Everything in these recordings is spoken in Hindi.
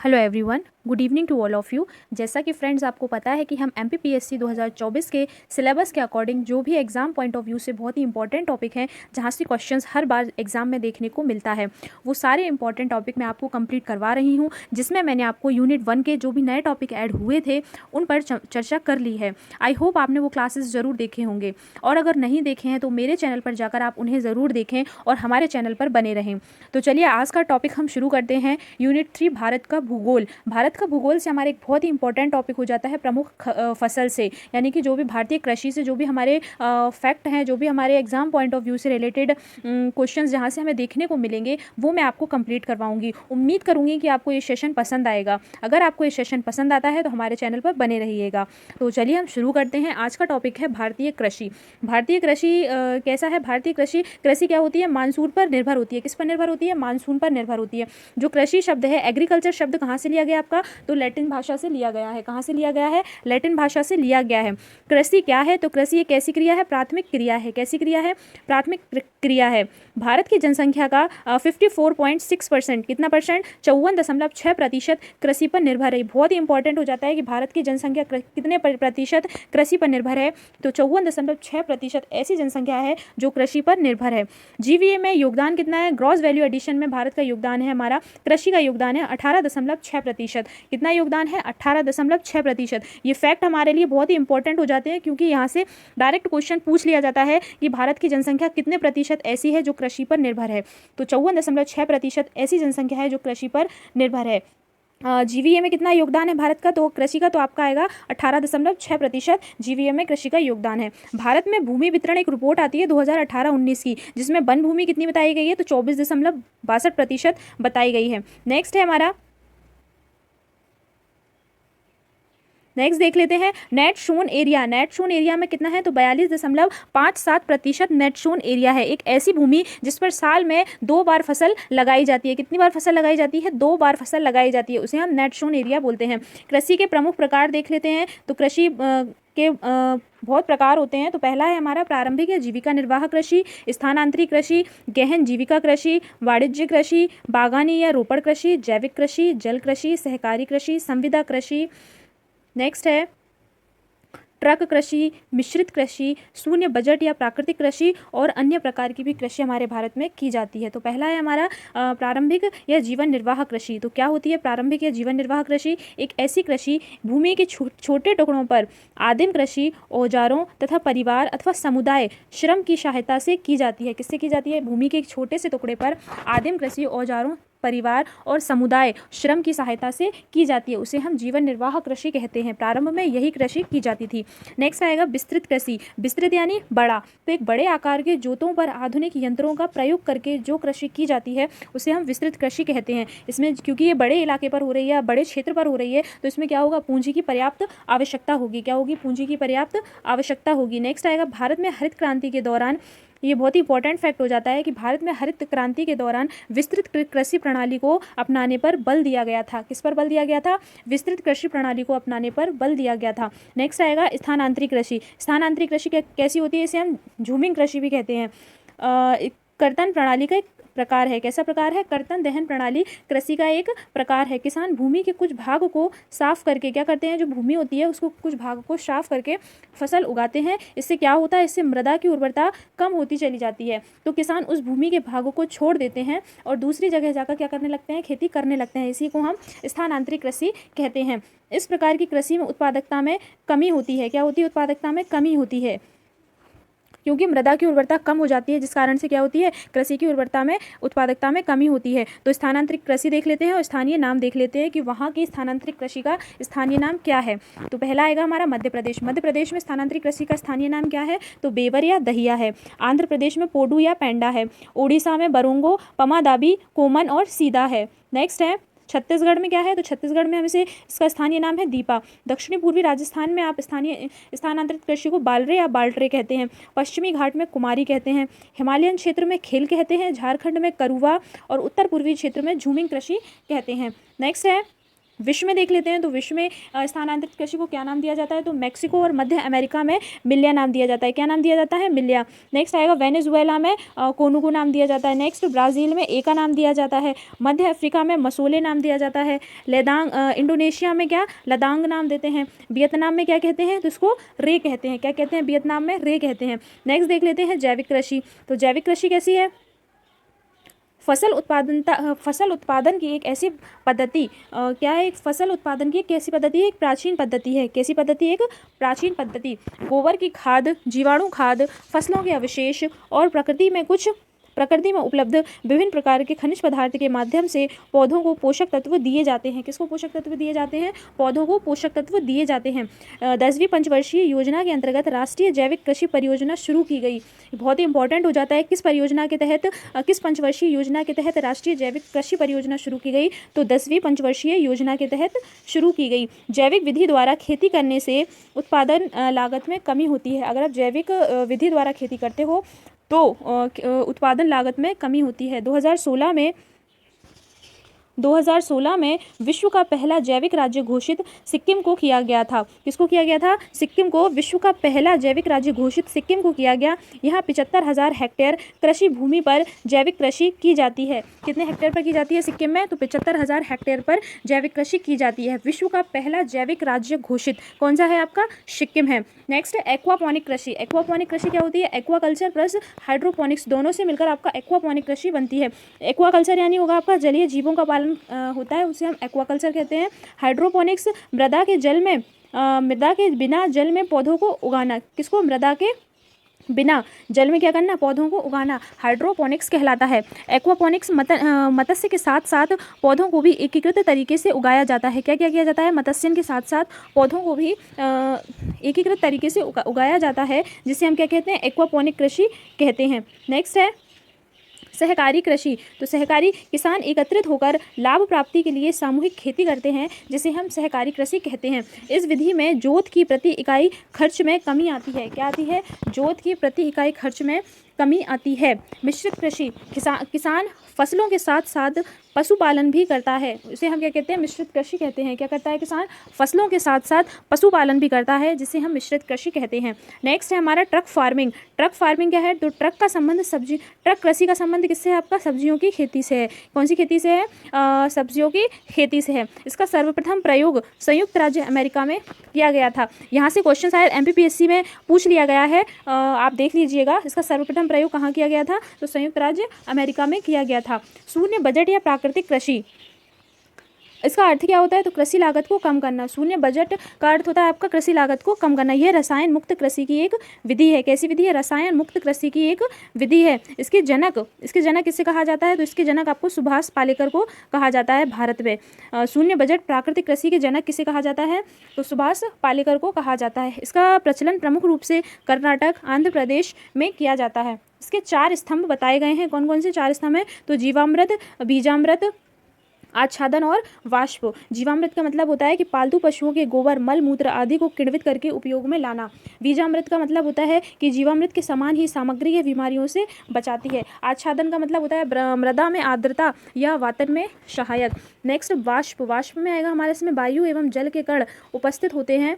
Hello everyone, good evening to all of you. जैसा कि फ्रेंड्स आपको पता है कि हम MPPSC 2024 के सिलेबस के अकॉर्डिंग जो भी एग्ज़ाम पॉइंट ऑफ व्यू से बहुत ही इंपॉर्टेंट टॉपिक हैं, जहाँ से क्वेश्चंस हर बार एग्ज़ाम में देखने को मिलता है, वो सारे इंपॉर्टेंट टॉपिक मैं आपको कंप्लीट करवा रही हूँ, जिसमें मैंने आपको यूनिट 1 के जो भी नए टॉपिक ऐड हुए थे उन पर चर्चा कर ली है। आई होप आपने वो क्लासेस ज़रूर देखे होंगे, और अगर नहीं देखे हैं तो मेरे चैनल पर जाकर आप उन्हें ज़रूर देखें और हमारे चैनल पर बने रहें। तो चलिए आज का टॉपिक हम शुरू करते हैं। यूनिट 3 भारत का भूगोल। भारत का भूगोल से हमारे एक बहुत ही इंपॉर्टेंट टॉपिक हो जाता है प्रमुख फसल से, यानी कि जो भी भारतीय कृषि से जो भी हमारे फैक्ट हैं, जो भी हमारे एग्जाम पॉइंट ऑफ व्यू से रिलेटेड क्वेश्चंस जहाँ से हमें देखने को मिलेंगे, वो मैं आपको कंप्लीट करवाऊंगी। उम्मीद करूंगी कि आपको ये सेशन पसंद आएगा। अगर आपको ये सेशन पसंद आता है तो हमारे चैनल पर बने रहिएगा। तो चलिए हम शुरू करते हैं। आज का टॉपिक है भारतीय कृषि। भारतीय कृषि कैसा है? भारतीय कृषि कृषि क्या होती है? मानसून पर निर्भर होती है। किस पर निर्भर होती है? मानसून पर निर्भर होती है। जो कृषि शब्द है, एग्रीकल्चर शब्द कहाँ से लिया गया आपका? तो लैटिन भाषा से लिया गया है। कहाँ से लिया गया है? लैटिन भाषा से लिया गया है। कृषि क्या है? तो कृषि एक ऐसी क्रिया है, प्राथमिक क्रिया है। कैसी क्रिया है? प्राथमिक क्रिया है। भारत की जनसंख्या का 54.6%, कितना परसेंट? 54.6% कृषि पर निर्भर है। बहुत ही इंपॉर्टेंट हो जाता है कि भारत की जनसंख्या कितने प्रतिशत कृषि पर निर्भर है, तो 54.6% ऐसी जनसंख्या है जो कृषि पर निर्भर है। GVA में योगदान कितना है? ग्रॉस वैल्यू एडिशन में भारत का योगदान है, हमारा कृषि का योगदान है 18.6%। कितना योगदान है? 18.6%। ये फैक्ट हमारे लिए बहुत ही इंपॉर्टेंट हो जाते हैं, क्योंकि यहाँ से डायरेक्ट क्वेश्चन पूछ लिया जाता है कि भारत की जनसंख्या कितने प्रतिशत ऐसी है जो कृषि पर निर्भर है। तो 54.6% ऐसी जनसंख्या है जो कृषि पर निर्भर है। GVA में कितना योगदान है भारत का? तो कृषि का तो आपका आएगा 18.6% GVA में कृषि का योगदान है। भारत में भूमि वितरण एक रिपोर्ट आती है 2018-19 की, जिसमें वन भूमि कितनी बताई गई है? तो 24.62% बताई गई है। नेक्स्ट है हमारा, नेक्स्ट देख लेते हैं net shown area. Net shown area में कितना है? तो 42.57% नेट शोन एरिया है। एक ऐसी भूमि जिस पर साल में 2 बार फसल लगाई जाती है। कितनी बार फसल लगाई जाती है? 2 बार फसल लगाई जाती है, उसे हम नेट शोन एरिया बोलते हैं। कृषि के प्रमुख प्रकार देख लेते हैं। तो कृषि के बहुत प्रकार होते हैं। तो पहला है हमारा प्रारंभिक या जीविका निर्वाह कृषि, स्थानांतरित कृषि, गहन जीविका कृषि, वाणिज्य कृषि, बागानी या रोपड़ कृषि, जैविक कृषि, जल कृषि, सहकारी कृषि, संविदा कृषि। नेक्स्ट है ट्रक कृषि, मिश्रित कृषि, शून्य बजट या प्राकृतिक कृषि, और अन्य प्रकार की भी कृषि हमारे भारत में की जाती है। तो पहला है हमारा प्रारंभिक या जीवन निर्वाह कृषि। तो क्या होती है प्रारंभिक या जीवन निर्वाह कृषि? एक ऐसी कृषि भूमि के छोटे टुकड़ों पर आदिम कृषि औजारों तथा परिवार अथवा समुदाय श्रम की सहायता से की जाती है। किससे की जाती है? भूमि के एक छोटे से टुकड़े पर आदिम कृषि औजारों, परिवार और समुदाय श्रम की सहायता से की जाती है, उसे हम जीवन निर्वाह कृषि कहते हैं। प्रारंभ में यही कृषि की जाती थी। नेक्स्ट आएगा विस्तृत कृषि। विस्तृत यानी बड़ा। तो एक बड़े आकार के जोतों पर आधुनिक यंत्रों का प्रयोग करके जो कृषि की जाती है उसे हम विस्तृत कृषि कहते हैं। इसमें क्योंकि ये बड़े इलाके पर हो रही है, बड़े क्षेत्र पर हो रही है, तो इसमें क्या होगा? पूंजी की पर्याप्त आवश्यकता होगी। क्या होगी? पूंजी की पर्याप्त आवश्यकता होगी। नेक्स्ट आएगा भारत में हरित क्रांति के दौरान, ये बहुत ही इंपॉर्टेंट फैक्ट हो जाता है कि भारत में हरित क्रांति के दौरान विस्तृत कृषि प्रणाली को अपनाने पर बल दिया गया था। किस पर बल दिया गया था? विस्तृत कृषि प्रणाली को अपनाने पर बल दिया गया था। नेक्स्ट आएगा स्थानांतरित कृषि। स्थानांतरित कृषि कैसी होती है? इसे हम झूमिंग कृषि भी कहते हैं। कर्तन प्रणाली का एक प्रकार है। कैसा प्रकार है? कर्तन दहन प्रणाली कृषि का एक प्रकार है। किसान भूमि के कुछ भाग को साफ करके क्या करते हैं? जो भूमि होती है उसको कुछ भाग को साफ करके फसल उगाते हैं। इससे क्या होता है? इससे मृदा की उर्वरता कम होती चली जाती है। तो किसान उस भूमि के भागों को छोड़ देते हैं और दूसरी जगह जाकर क्या करने लगते हैं? खेती करने लगते हैं। इसी को हम स्थानांतरित कृषि कहते हैं। इस प्रकार की कृषि में उत्पादकता में कमी होती है। क्या होती है? उत्पादकता में कमी होती है, क्योंकि मृदा की उर्वरता कम हो जाती है, जिस कारण से क्या होती है? कृषि की उर्वरता में, उत्पादकता में कमी होती है। तो स्थानांतरित कृषि देख लेते हैं और स्थानीय नाम देख लेते हैं कि वहाँ की स्थानांतरित कृषि का स्थानीय नाम क्या है। तो पहला आएगा हमारा मध्य प्रदेश। मध्य प्रदेश में स्थानांतरित कृषि का स्थानीय नाम क्या है? तो बेवर या दहिया है। आंध्र प्रदेश में पोडू या पेंडा है। उड़ीसा में बरोंगो, पमादाबी, कोमन और सीधा है। नेक्स्ट है छत्तीसगढ़ में क्या है? तो छत्तीसगढ़ में हम इसे, इसका स्थानीय नाम है दीपा। दक्षिणी पूर्वी राजस्थान में आप स्थानांतरित कृषि को बालरे या बाल्टरे कहते हैं। पश्चिमी घाट में कुमारी कहते हैं। हिमालयन क्षेत्र में खेल कहते हैं। झारखंड में करुवा और उत्तर पूर्वी क्षेत्र में झूमिंग कृषि कहते हैं। नेक्स्ट है विश्व में देख लेते हैं तो विश्व में स्थानांतरित कृषि को क्या नाम दिया जाता है, तो मैक्सिको और मध्य अमेरिका में मिलिया नाम दिया जाता है। क्या नाम दिया जाता है, मिलिया। नेक्स्ट आएगा वेनेजुएला में कोनुगो नाम दिया जाता है। नेक्स्ट ब्राज़ील में एका नाम दिया जाता है। मध्य अफ्रीका में मसोले नाम दिया जाता है। लेदांग इंडोनेशिया में क्या लदांग नाम देते हैं। वियतनाम में क्या कहते हैं, तो इसको रे कहते हैं। क्या कहते हैं, वियतनाम में रे कहते हैं। नेक्स्ट देख लेते हैं जैविक कृषि। तो जैविक कृषि कैसी है, फसल उत्पादन की एक ऐसी पद्धति क्या है, एक फसल उत्पादन की एक कैसी पद्धति है, एक प्राचीन पद्धति है। कैसी पद्धति, एक प्राचीन पद्धति। गोबर की खाद, जीवाणु खाद, फसलों के अवशेष और प्रकृति में उपलब्ध विभिन्न प्रकार के खनिज पदार्थ के माध्यम से पौधों को पोषक तत्व दिए जाते हैं। किसको पोषक तत्व दिए जाते हैं, पौधों को पोषक तत्व दिए जाते हैं। 10वीं पंचवर्षीय योजना के अंतर्गत राष्ट्रीय जैविक कृषि परियोजना शुरू की गई। बहुत ही इंपॉर्टेंट हो जाता है, किस परियोजना के तहत, किस पंचवर्षीय योजना के तहत राष्ट्रीय जैविक कृषि परियोजना शुरू की गई, तो 10वीं पंचवर्षीय योजना के तहत शुरू की गई। जैविक विधि द्वारा खेती करने से उत्पादन लागत में कमी होती है। अगर आप जैविक विधि द्वारा खेती करते हो तो उत्पादन लागत में कमी होती है। 2016 में विश्व का पहला जैविक राज्य घोषित सिक्किम को किया गया था। किसको किया गया था, सिक्किम को। विश्व का पहला जैविक राज्य घोषित सिक्किम को किया गया। यहाँ 75,000 हेक्टेयर कृषि भूमि पर जैविक कृषि की जाती है। कितने हेक्टेयर पर की जाती है सिक्किम में, तो 75,000 हेक्टेयर पर जैविक कृषि की जाती है। विश्व का पहला जैविक राज्य घोषित कौन सा है, आपका सिक्किम है। नेक्स्ट एक्वापॉनिक कृषि। एक्वापॉनिक कृषि क्या होती है, एक्वाकल्चर प्लस हाइड्रोपोनिक्स दोनों से मिलकर आपका एक्वापॉनिक कृषि बनती है। एक्वाकल्चर यानी होगा आपका जलीय जीवों का पालन होता है, उसे हम एक्वाकल्चर कहते हैं। हाइड्रोपोनिक्स मृदा के बिना जल में पौधों को उगाना। किसको, मृदा के बिना जल में क्या करना, पौधों को उगाना, हाइड्रोपोनिक्स कहलाता है। एक्वापोनिक्स मत्स्य के साथ साथ पौधों को भी एकीकृत तरीके से उगाया जाता है। क्या क्या किया जाता है, मत्स्य के साथ साथ पौधों को भी एकीकृत तरीके से उगाया जाता है, जिसे हम क्या कहते हैं, एक्वापोनिक कृषि कहते हैं। नेक्स्ट है सहकारी कृषि। तो सहकारी किसान एकत्रित होकर लाभ प्राप्ति के लिए सामूहिक खेती करते हैं, जिसे हम सहकारी कृषि कहते हैं। इस विधि में जोत की प्रति इकाई खर्च में कमी आती है। क्या आती है, जोत की प्रति इकाई खर्च में कमी आती है। मिश्रित कृषि, किसान फसलों के साथ साथ पशुपालन भी करता है, इसे हम क्या कहते हैं, मिश्रित कृषि कहते हैं। क्या करता है किसान, फसलों के साथ साथ पशुपालन भी करता है, जिसे हम मिश्रित कृषि कहते हैं। नेक्स्ट है हमारा ट्रक फार्मिंग। ट्रक फार्मिंग क्या है, तो ट्रक कृषि का संबंध किससे है, आपका सब्जियों की खेती से है। कौन सी खेती से है, सब्जियों की खेती से है। इसका सर्वप्रथम प्रयोग संयुक्त राज्य अमेरिका में किया गया था। यहाँ से क्वेश्चन शायद MPPSC में पूछ लिया गया है, आप देख लीजिएगा। इसका सर्वप्रथम प्रयोग कहाँ किया गया था, तो संयुक्त राज्य अमेरिका में किया गया था। शून्य बजट या प्राकृतिक कृषि, इसका अर्थ क्या होता है, तो कृषि लागत को कम करना। शून्य बजट का अर्थ होता है आपका कृषि लागत को कम करना। यह रसायन मुक्त कृषि की एक विधि है। कैसी विधि है, रसायन मुक्त कृषि की एक विधि है। इसके जनक किससे कहा जाता है, तो इसके जनक आपको सुभाष पालेकर को कहा जाता है भारत में। शून्य बजट प्राकृतिक कृषि के जनक किसे कहा जाता है, तो सुभाष पालेकर को कहा जाता है। इसका प्रचलन प्रमुख रूप से कर्नाटक, आंध्र प्रदेश में किया जाता है। इसके 4 स्तंभ बताए गए हैं। कौन कौन से 4 स्तंभ हैं, तो जीवामृत, बीजामृत, आच्छादन और वाष्प। जीवामृत का मतलब होता है कि पालतू पशुओं के गोबर, मल मूत्र आदि को किण्वित करके उपयोग में लाना। बीजामृत का मतलब होता है कि जीवामृत के समान ही सामग्री है बीमारियों से बचाती है। आच्छादन का मतलब होता है मृदा में आर्द्रता या वातन में सहायक। नेक्स्ट वाष्प में आएगा हमारे इसमें वायु एवं जल के कण उपस्थित होते हैं,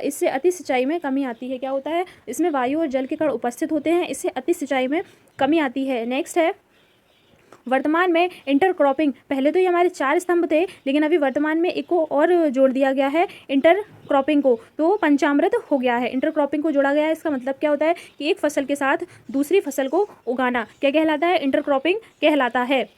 इससे अति सिंचाई में कमी आती है। क्या होता है, इसमें वायु और जल के कण उपस्थित होते हैं, इससे अति सिंचाई में कमी आती है। नेक्स्ट है वर्तमान में इंटरक्रॉपिंग। पहले तो ये हमारे 4 स्तंभ थे, लेकिन अभी वर्तमान में एक को और जोड़ दिया गया है, इंटरक्रॉपिंग को, तो पंचामृत हो गया है। इंटरक्रॉपिंग को जोड़ा गया है। इसका मतलब क्या होता है कि एक फसल के साथ दूसरी फसल को उगाना। क्या कहलाता है, इंटरक्रॉपिंग कहलाता है।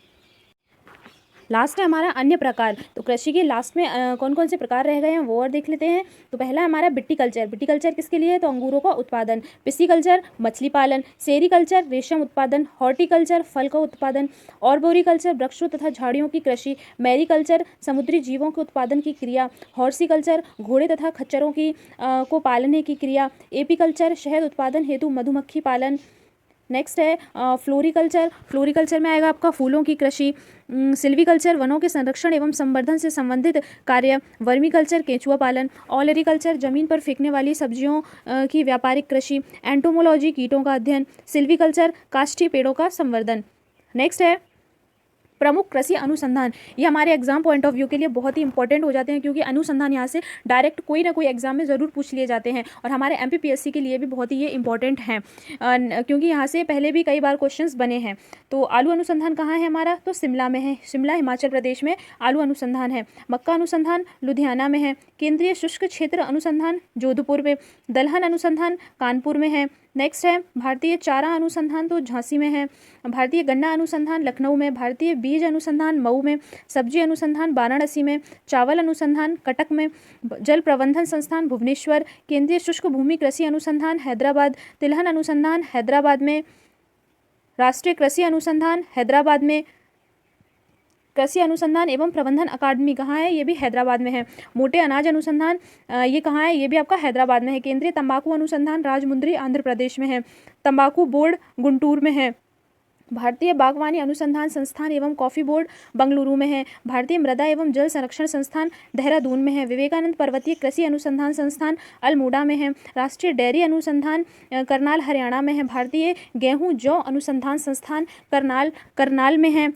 लास्ट है हमारा अन्य प्रकार। तो कृषि के लास्ट में कौन कौन से प्रकार रह गए हैं वो और देख लेते हैं। तो पहला हमारा विटीकल्चर। विटीकल्चर किसके लिए है, तो अंगूरों का उत्पादन। पिस्सीकल्चर मछली पालन। सेरीकल्चर रेशम उत्पादन। हॉर्टिकल्चर फल का उत्पादन। ऑर्बोरिकल्चर वृक्षों तथा झाड़ियों की कृषि। मैरीकल्चर समुद्री जीवों के उत्पादन की क्रिया। हॉर्सिकल्चर घोड़े तथा खच्चरों की को पालने की क्रिया। एपीकल्चर शहद उत्पादन हेतु मधुमक्खी पालन। नेक्स्ट है फ्लोरिकल्चर। फ्लोरिकल्चर में आएगा आपका फूलों की कृषि। सिल्वीकल्चर वनों के संरक्षण एवं संवर्धन से संबंधित कार्य। वर्मीकल्चर केंचुआ पालन। ऑलरिकल्चर जमीन पर फेंकने वाली सब्जियों की व्यापारिक कृषि। एंटोमोलॉजी कीटों का अध्ययन। सिल्वीकल्चर काष्ठी पेड़ों का संवर्धन। नेक्स्ट है प्रमुख कृषि अनुसंधान, ये हमारे एग्जाम पॉइंट ऑफ व्यू के लिए बहुत ही इंपॉर्टेंट हो जाते हैं, क्योंकि अनुसंधान यहाँ से डायरेक्ट कोई ना कोई एग्जाम में ज़रूर पूछ लिए जाते हैं और हमारे एमपीपीएससी के लिए भी बहुत ही ये इंपॉर्टेंट हैं, क्योंकि यहाँ से पहले भी कई बार क्वेश्चंस बने हैं। तो आलू अनुसंधान कहाँ है हमारा, तो शिमला में है, शिमला हिमाचल प्रदेश में आलू अनुसंधान है। मक्का अनुसंधान लुधियाना में है। केंद्रीय शुष्क क्षेत्र अनुसंधान जोधपुर में। दलहन अनुसंधान कानपुर में है। नेक्स्ट है भारतीय चारा अनुसंधान, तो झांसी में है। भारतीय गन्ना अनुसंधान लखनऊ में। भारतीय बीज अनुसंधान मऊ में। सब्जी अनुसंधान वाराणसी में। चावल अनुसंधान कटक में। जल प्रबंधन संस्थान भुवनेश्वर। केंद्रीय शुष्क भूमि कृषि अनुसंधान हैदराबाद। तिलहन अनुसंधान हैदराबाद में। राष्ट्रीय कृषि अनुसंधान हैदराबाद में। कृषि अनुसंधान एवं प्रबंधन अकादमी कहाँ है, ये भी हैदराबाद में है। मोटे अनाज अनुसंधान ये कहाँ है, ये भी आपका हैदराबाद में है। केंद्रीय तंबाकू अनुसंधान राजमुंद्री आंध्र प्रदेश में है। तंबाकू बोर्ड गुंटूर में है। भारतीय बागवानी अनुसंधान संस्थान एवं कॉफी बोर्ड बंगलुरु में है। भारतीय मृदा एवं जल संरक्षण संस्थान देहरादून में है। विवेकानंद पर्वतीय कृषि अनुसंधान संस्थान अल्मोड़ा में है। राष्ट्रीय डेयरी अनुसंधान करनाल हरियाणा में है। भारतीय गेहूं जौ अनुसंधान संस्थान करनाल में है।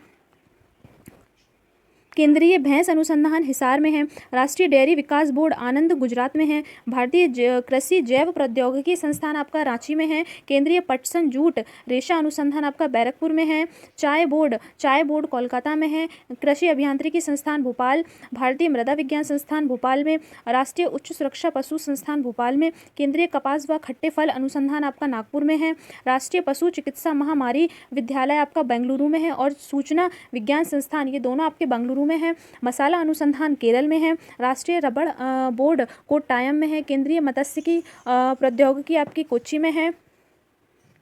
केंद्रीय भैंस अनुसंधान हिसार में है। राष्ट्रीय डेयरी विकास बोर्ड आनंद गुजरात में है। भारतीय कृषि जैव प्रौद्योगिकी संस्थान आपका रांची में है। केंद्रीय पटसन जूट रेशा अनुसंधान आपका बैरकपुर में है। चाय बोर्ड कोलकाता में है। कृषि अभियांत्रिकी संस्थान भोपाल। भारतीय मृदा विज्ञान संस्थान भोपाल में। राष्ट्रीय उच्च सुरक्षा पशु संस्थान भोपाल में। केंद्रीय कपास व खट्टे फल अनुसंधान आपका नागपुर में है। राष्ट्रीय पशु चिकित्सा महामारी विद्यालय आपका बेंगलुरु में है। और सूचना विज्ञान संस्थान, ये दोनों आपके बेंगलुरु में है। मसाला अनुसंधान केरल में है। राष्ट्रीय रबड़ बोर्ड कोट्टायम में है। केंद्रीय मत्स्यिकी प्रौद्योगिकी आपकी कोच्चि में है।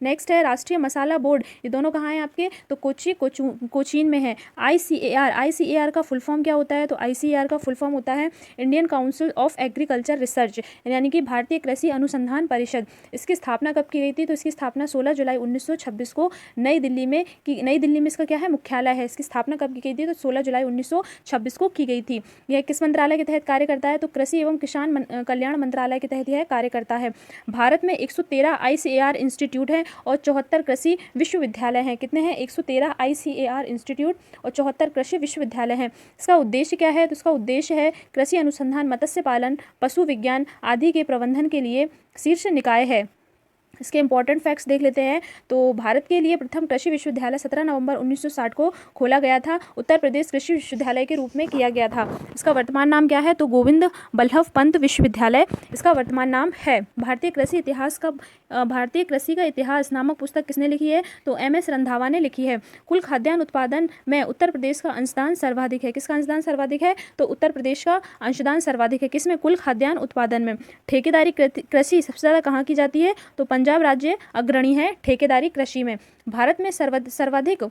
नेक्स्ट है राष्ट्रीय मसाला बोर्ड, ये दोनों कहाँ हैं आपके, तो कोचीन में है। आईसीएआर का फुल फॉर्म क्या होता है, तो आईसीएआर का फुल फॉर्म होता है Indian council of agriculture research, यानी कि भारतीय कृषि अनुसंधान परिषद। इसकी स्थापना कब की गई थी, तो इसकी स्थापना 16 जुलाई 1926 को नई दिल्ली में इसका क्या है, मुख्यालय है। इसकी स्थापना कब की गई थी, तो 16 जुलाई 1926 को की गई थी। यह किस मंत्रालय के तहत कार्य करता है, तो कृषि एवं किसान कल्याण मंत्रालय के तहत यह कार्य करता है। भारत में 113 आईसीएआर इंस्टीट्यूट है और 74 कृषि विश्वविद्यालय हैं। कितने हैं, 113 आईसीएआर इंस्टीट्यूट और 74 कृषि विश्वविद्यालय हैं। इसका उद्देश्य क्या है, तो इसका उद्देश्य है कृषि अनुसंधान, मत्स्य पालन, पशु विज्ञान आदि के प्रबंधन के लिए शीर्ष निकाय है। इसके इंपॉर्टेंट फैक्ट्स देख लेते हैं। तो भारत के लिए प्रथम कृषि विश्वविद्यालय 17 नवंबर 1960 को खोला गया था। उत्तर प्रदेश कृषि विश्वविद्यालय के रूप में किया गया था। इसका वर्तमान नाम क्या है, तो गोविंद बल्लभ पंत विश्वविद्यालय इसका वर्तमान नाम है। भारतीय कृषि का इतिहास नामक पुस्तक किसने लिखी है, तो एमएस रंधावा ने लिखी है। कुल खाद्यान्न उत्पादन में उत्तर प्रदेश का अंशदान सर्वाधिक है। किसका अंशदान सर्वाधिक है, तो उत्तर प्रदेश का अंशदान सर्वाधिक है। किसमें, कुल खाद्यान्न उत्पादन में। ठेकेदारी कृषि सबसे ज़्यादा कहाँ की जाती है, तो पंजाब राज्य अग्रणी है ठेकेदारी कृषि में। भारत में सर्वाधिक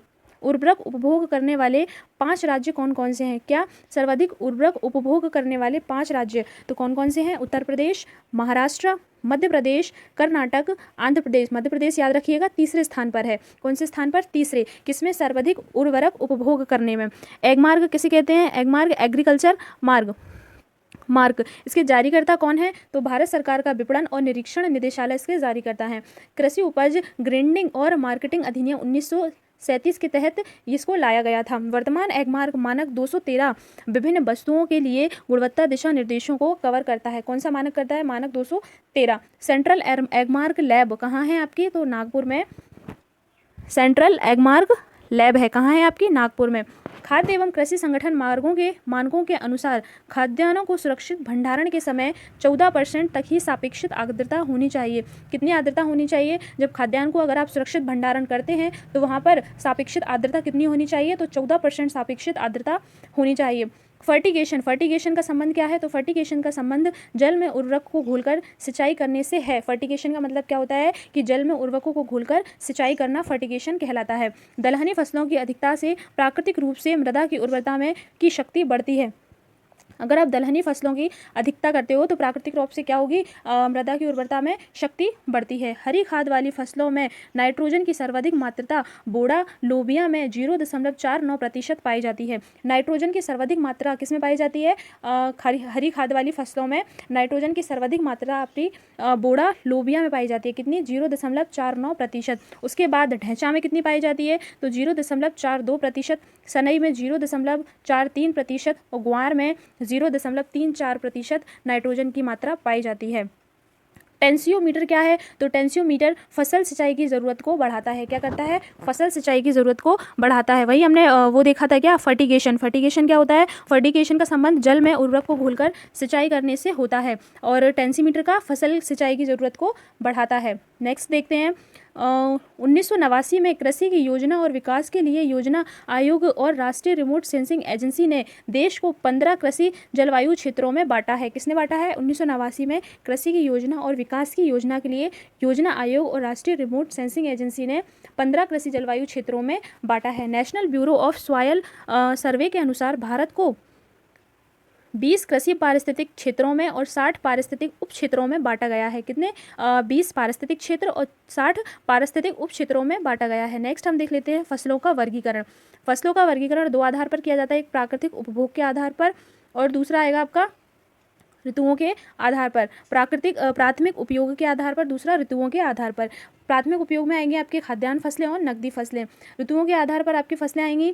उर्वरक उपभोग करने वाले 5 राज्य कौन कौन से हैं, क्या सर्वाधिक उर्वरक उपभोग करने वाले 5 राज्य, तो कौन कौन से हैं, उत्तर प्रदेश, महाराष्ट्र, मध्य प्रदेश, कर्नाटक, आंध्र प्रदेश। मध्य प्रदेश याद रखिएगा तीसरे स्थान पर है। कौन से स्थान पर, तीसरे। किसमें, सर्वाधिक उर्वरक उपभोग करने में। एगमार्क किसे कहते हैं, एगमार्क एग्रीकल्चर मार्क इसके जारीकर्ता कौन है, तो भारत सरकार का विपणन और निरीक्षण निदेशालय इसके जारीकर्ता है। कृषि उपज ग्रेडिंग और मार्केटिंग अधिनियम 1937 के तहत इसको लाया गया था। वर्तमान एगमार्क मानक 213 विभिन्न वस्तुओं के लिए गुणवत्ता दिशा निर्देशों को कवर करता है। कौन सा मानक करता है, मानक 213। सेंट्रल एगमार्क लैब कहाँ है आपकी, तो नागपुर में सेंट्रल एगमार्क लैब है। कहाँ है आपकी, नागपुर में। खाद्य एवं कृषि संगठन मानकों के अनुसार खाद्यान्नों को सुरक्षित भंडारण के समय 14% तक ही सापेक्षित आर्द्रता होनी चाहिए। कितनी आर्द्रता होनी चाहिए, जब खाद्यान्न को अगर आप सुरक्षित भंडारण करते हैं तो वहाँ पर सापेक्षित आर्द्रता कितनी होनी चाहिए, तो 14% सापेक्षित आर्द्रता होनी चाहिए। फर्टिगेशन का संबंध क्या है, तो फर्टिगेशन का संबंध जल में उर्वरक को घोलकर सिंचाई करने से है। फर्टिगेशन का मतलब क्या होता है कि जल में उर्वरकों को घोलकर सिंचाई करना फर्टिगेशन कहलाता है। दलहनी फसलों की अधिकता से प्राकृतिक रूप से मृदा की उर्वरता में की शक्ति बढ़ती है। अगर आप दलहनी फसलों की अधिकता करते हो तो प्राकृतिक रूप से क्या होगी, मृदा की उर्वरता में शक्ति बढ़ती है। हरी खाद वाली फसलों में नाइट्रोजन की सर्वाधिक मात्रा बोड़ा लोबिया में 0.49% पाई जाती है। नाइट्रोजन की सर्वाधिक मात्रा किसमें पाई जाती है, हरी खाद वाली फसलों में नाइट्रोजन की सर्वाधिक मात्रा आपकी बोड़ा लोबिया में पाई जाती है। कितनी, 0.49%। उसके बाद ढैंचा में कितनी पाई जाती है, तो 0.42%। सनई में 0.43% और ग्वार में 0.34% नाइट्रोजन की मात्रा पाई जाती है। टेंसियोमीटर क्या है? तो टेंसियोमीटर फसल सिंचाई की ज़रूरत को बढ़ाता है। क्या करता है? फसल सिंचाई की ज़रूरत को बढ़ाता है। वही हमने वो देखा था क्या, फर्टिगेशन। फर्टिगेशन क्या होता है? फर्टिगेशन का संबंध जल में उर्वरक को घोलकर सिंचाई करने से होता है और टेंसीमीटर का फसल सिंचाई की ज़रूरत को बढ़ाता है। नेक्स्ट देखते हैं 1989 में कृषि की योजना और विकास के लिए योजना आयोग और राष्ट्रीय रिमोट सेंसिंग एजेंसी ने देश को 15 कृषि जलवायु क्षेत्रों में बांटा है। किसने बांटा है? 1989 में कृषि की योजना और विकास की योजना के लिए योजना आयोग और राष्ट्रीय रिमोट सेंसिंग एजेंसी ने 15 कृषि जलवायु क्षेत्रों में बांटा है। नेशनल ब्यूरो ऑफ सॉयल सर्वे के अनुसार भारत को 20 कृषि पारिस्थितिक क्षेत्रों में और 60 पारिस्थितिक उप क्षेत्रों में बांटा गया है। कितने? 20 पारिस्थितिक क्षेत्र और 60 पारिस्थितिक उप क्षेत्रों में बांटा गया है। नेक्स्ट हम देख लेते हैं फसलों का वर्गीकरण। फसलों का वर्गीकरण दो आधार पर किया जाता है, एक प्राकृतिक उपभोग के आधार पर और दूसरा आएगा आपका ऋतुओं के आधार पर। प्राथमिक उपयोग के आधार पर, दूसरा ऋतुओं के आधार पर। प्राथमिक उपयोग में आएंगे आपके खाद्यान्न फसलें और नकदी फसलें। ऋतुओं के आधार पर आपकी फसलें आएंगी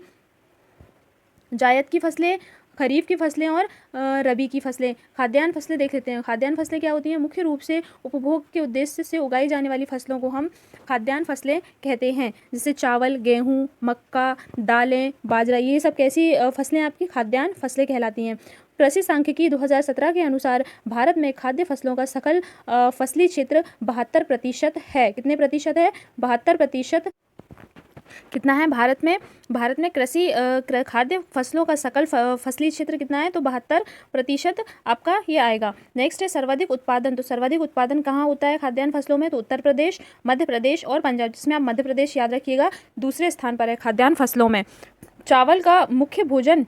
जायद की फसलें, खरीफ की फसलें और रबी की फसलें। खाद्यान्न फसलें देख लेते हैं। खाद्यान्न फसलें क्या होती हैं? मुख्य रूप से उपभोग के उद्देश्य से उगाई जाने वाली फसलों को हम खाद्यान्न फसलें कहते हैं, जैसे चावल, गेहूं, मक्का, दालें, बाजरा, ये सब कैसी फसलें आपकी खाद्यान्न फसलें कहलाती हैं। कृषि सांख्यिकी 2017 के अनुसार भारत में खाद्य फसलों का सकल फसली क्षेत्र 72% है। कितने प्रतिशत है? 72%। कितना है भारत में? भारत में कृषि खाद्य फसलों का सकल फसली क्षेत्र कितना है? तो 72% आपका ये आएगा। नेक्स्ट है सर्वाधिक उत्पादन। तो सर्वाधिक उत्पादन कहाँ होता है खाद्यान्न फसलों में? तो उत्तर प्रदेश, मध्य प्रदेश और पंजाब, जिसमें आप मध्य प्रदेश याद रखिएगा दूसरे स्थान पर है खाद्यान्न फसलों में। चावल का मुख्य भोजन।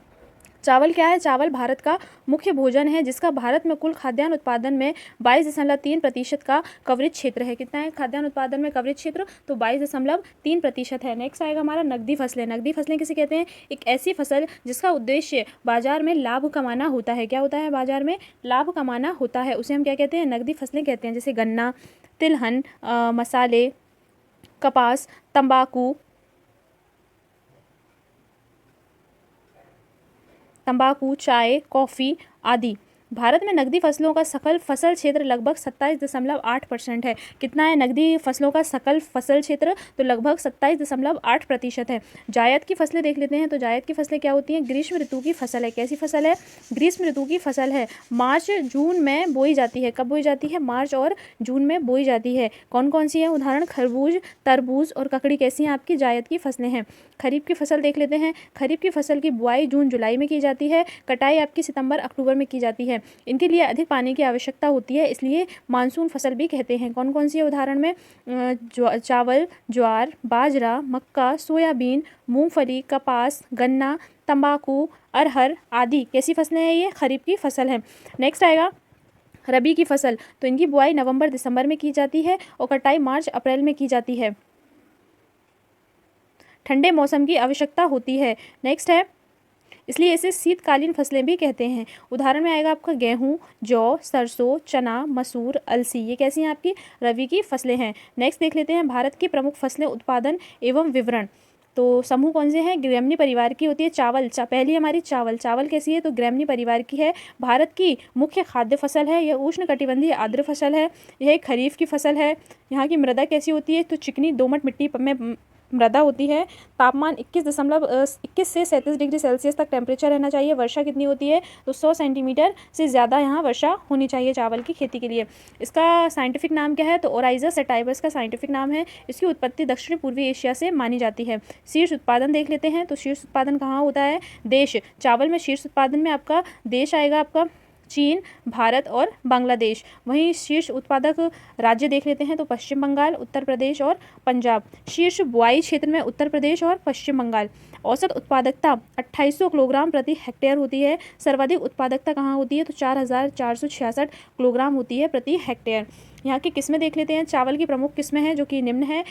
चावल क्या है? चावल भारत का मुख्य भोजन है, जिसका भारत में कुल खाद्यान्न उत्पादन में 22.3% का कवरेज क्षेत्र है। कितना है खाद्यान्न उत्पादन में कवरेज क्षेत्र? तो 22.3% है। नेक्स्ट आएगा हमारा नकदी फसलें। नकदी फसलें किसे कहते हैं? एक ऐसी फसल जिसका उद्देश्य बाजार में लाभ कमाना होता है। क्या होता है? बाजार में लाभ कमाना होता है, उसे हम क्या कहते हैं? नकदी फसलें कहते हैं। जैसे गन्ना, तिलहन, मसाले, कपास, तंबाकू, चाय, कॉफ़ी आदि। भारत में नकदी फसलों का सकल फसल क्षेत्र लगभग 27.8% है। कितना है नकदी फसलों का सकल फसल क्षेत्र? तो लगभग 27.8% है। जायद की फसलें देख लेते हैं। तो जायद की फसलें क्या होती हैं? ग्रीष्म ऋतु की फसल है। कैसी फसल है? ग्रीष्म ऋतु की फसल है। मार्च जून में बोई जाती है। कब बोई जाती है? मार्च और जून में बोई जाती है। कौन कौन सी है उदाहरण? खरबूज, तरबूज और ककड़ी कैसी हैं आपकी? जायद की फसलें हैं। खरीफ की फसल देख लेते हैं। खरीफ की फसल की बुआई जून जुलाई में की जाती है, कटाई आपकी सितंबर अक्टूबर में की जाती है। इनके लिए अधिक पानी की आवश्यकता होती है, इसलिए मानसून फसल भी कहते हैं। कौन कौन सी है उदाहरण में? चावल, ज्वार, बाजरा, मक्का, सोयाबीन, मूंगफली, कपास, गन्ना, तंबाकू, अरहर आदि कैसी फसलें हैं? ये खरीफ की फसल है। नेक्स्ट आएगा रबी की फसल। तो इनकी बुआई नवंबर दिसंबर में की जाती है और कटाई मार्च अप्रैल में की जाती है। ठंडे मौसम की आवश्यकता होती है। नेक्स्ट है, इसलिए इसे शीतकालीन फसलें भी कहते हैं। उदाहरण में आएगा आपका गेहूं, जौ, सरसों, चना, मसूर, अलसी, ये कैसी हैं आपकी? रबी की फसलें हैं। नेक्स्ट देख लेते हैं भारत की प्रमुख फसलें, उत्पादन एवं विवरण। तो समूह कौन से हैं? ग्रैमनी परिवार की होती है चावल। पहली हमारी चावल। चावल कैसी है? तो ग्रैमनी परिवार की है। भारत की मुख्य खाद्य फसल है। यह उष्णकटिबंधीय आर्द्र फसल है। यह खरीफ की फसल है। यहाँ की मृदा कैसी होती है? तो चिकनी दोमट मिट्टी में मृदा होती है। तापमान 21 से 37 डिग्री सेल्सियस तक टेम्परेचर रहना चाहिए। वर्षा कितनी होती है? तो 100 सेंटीमीटर से ज़्यादा यहाँ वर्षा होनी चाहिए चावल की खेती के लिए। इसका साइंटिफिक नाम क्या है? तो ओराइजा सैटाइवा इसका साइंटिफिक नाम है। इसकी उत्पत्ति दक्षिण पूर्वी एशिया से मानी जाती है। शीर्ष उत्पादन देख लेते हैं। तो शीर्ष उत्पादन कहाँ होता है? देश। चावल में शीर्ष उत्पादन में आपका देश आएगा आपका चीन, भारत और बांग्लादेश। वहीं शीर्ष उत्पादक राज्य देख लेते हैं। तो पश्चिम बंगाल, उत्तर प्रदेश और पंजाब। शीर्ष बुआई क्षेत्र में उत्तर प्रदेश और पश्चिम बंगाल। औसत उत्पादकता 2800 किलोग्राम प्रति हेक्टेयर होती है। सर्वाधिक उत्पादकता कहाँ होती है? तो 4466 किलोग्राम होती है प्रति हेक्टेयर। यहाँ की किस्में देख लेते हैं। चावल की प्रमुख किस्में हैं जो कि निम्न है: